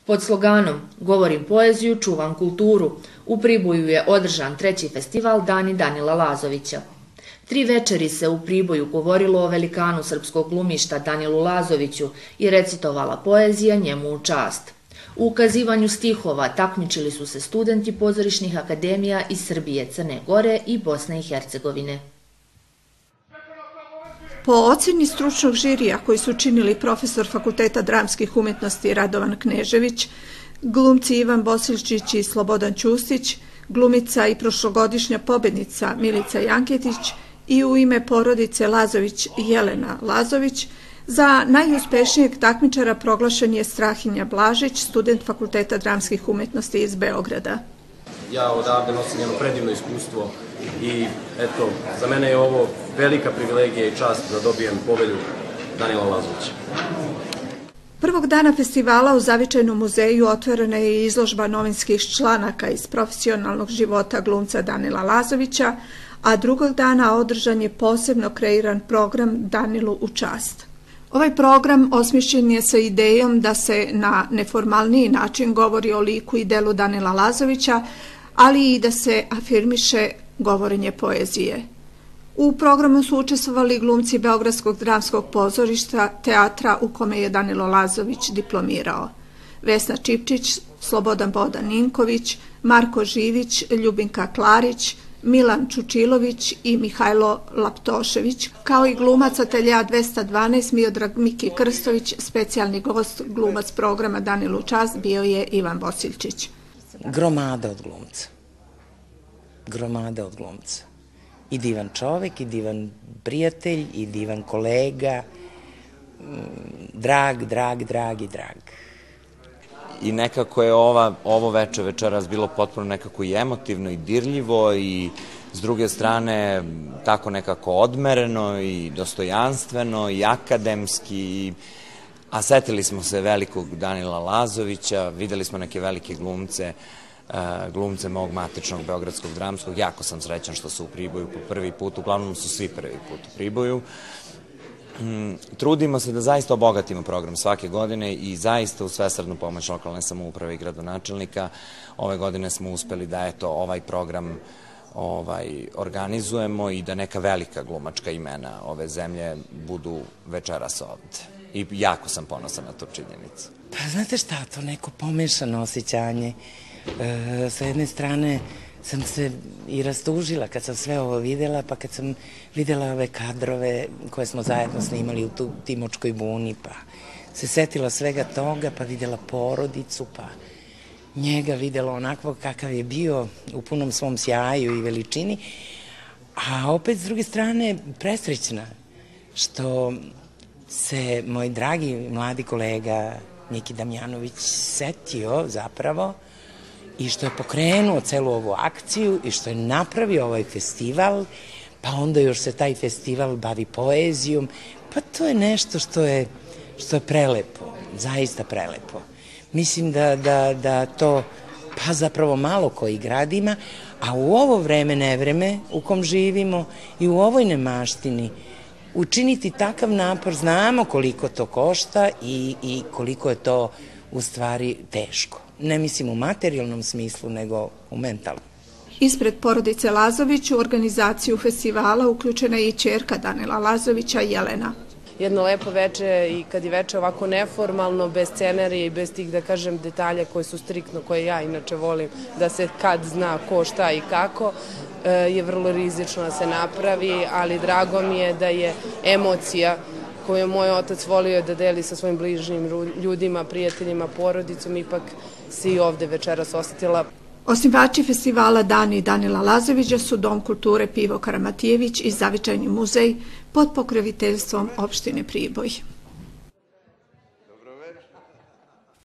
Pod sloganom "Govorim poeziju, čuvam kulturu" u Priboju je održan 3. festival Dani Danila Lazovića. 3 večeri se u Priboju govorilo o velikanu srpskog glumišta Danilu Lazoviću i recitovala poezija njemu u čast. U ukazivanju stihova takmičili su se studenti pozorišnih akademija iz Srbije, Crne Gore i Bosne i Hercegovine. Po ocjeni stručnog žirija koji su činili profesor Fakulteta dramskih umjetnosti Radovan Knežević, glumci Ivan Bosiljčić i Slobodan Ćustić, glumica i prošlogodišnja pobednica Milica Janketić i u ime porodice Lazović Jelena Lazović, za najuspešnijeg takmičara proglašen je Strahinja Blažić, student Fakulteta dramskih umjetnosti iz Beograda. Ja odavde nosim jedno predivno iskustvo i eto, za mene je ovo velika privilegija i čast da dobijem povelju Danila Lazovića. Prvog dana festivala u Zavičajnom muzeju otvorena je izložba novinskih članaka iz profesionalnog života glumca Danila Lazovića, a drugog dana održan je posebno kreiran program Danilu u čast. Ovaj program osmišljen je sa idejom da se na neformalniji način govori o liku i delu Danila Lazovića, ali i da se afirmiše govorenje poezije. U programu su učestvovali glumci Beogradskog dramskog pozorišta, teatra u kome je Danilo Lazović diplomirao. Vesna Čipčić, Slobodan Bodan Ninković, Marko Živić, Ljubinka Klarić, Milan Čučilović i Mihajlo Laptošević, kao i glumac Atelja 212 Miodrag Miki Krstović. Specijalni gost, glumac programa Danilu čast, bio je Ivan Bosiljčić. Gromada od glumca. Gromada od glumca. I divan čovek, i divan prijatelj, i divan kolega. Drag. I nekako je ovo večeras bilo potpuno nekako i emotivno i dirljivo i s druge strane tako nekako odmereno i dostojanstveno i akademski, a setili smo se velikog Danila Lazovića, videli smo neke velike glumce mog matičnog Beogradskog dramskog. Jako sam srećan što su u Priboju po prvi put, uglavnom su svi prvi put u Priboju. Trudimo se da zaista obogatimo program svake godine i zaista uz svesrdnu pomoć lokalne samouprave i gradonačelnika ove godine smo uspeli da ovaj program organizujemo i da neka velika glumačka imena ove zemlje budu večeras ovde. I jako sam ponosan na tu činjenicu. Pa znate šta, to neko pomešano osjećanje. Sa jedne strane sam se i rastužila kad sam sve ovo videla, pa kad sam videla ove kadrove koje smo zajedno snimali u Timočkoj buni, pa se setila svega toga, pa videla porodicu, pa njega videla onakvog kakav je bio u punom svom sjaju i veličini, a opet s druge strane presrećna što se moj dragi mladi kolega Miki Damjanović setio zapravo i što je pokrenuo celu ovu akciju i što je napravio ovaj festival, pa onda još se taj festival bavi poezijom, pa to je nešto što je prelepo, zaista prelepo. Mislim da to, pa zapravo malo koji grad ima, a u ovo vreme, nevreme u kom živimo i u ovoj nemaštini, učiniti takav napor, znamo koliko to košta i koliko je to u stvari teško. Ne mislim u materijalnom smislu, nego u mentalnom. Ispred porodice Lazović u organizaciju festivala uključena je i ćerka Danila Lazovića, Jelena. Jedno lepo veče i kad je veče ovako neformalno, bez scenarija i bez tih, da kažem, detalja koje su striktno, koje ja inače volim da se kad zna ko, šta i kako, je vrlo rizično da se napravi, ali drago mi je da je emocija koju je moj otac volio da deli sa svojim bližnjim ljudima, prijateljima, porodicom, ipak se i ovde večeras osetila. Osnivači festivala Dani Danila Lazovića su Dom kulture Pivo Karamatijević i Zavičajni muzej pod pokroviteljstvom opštine Priboj.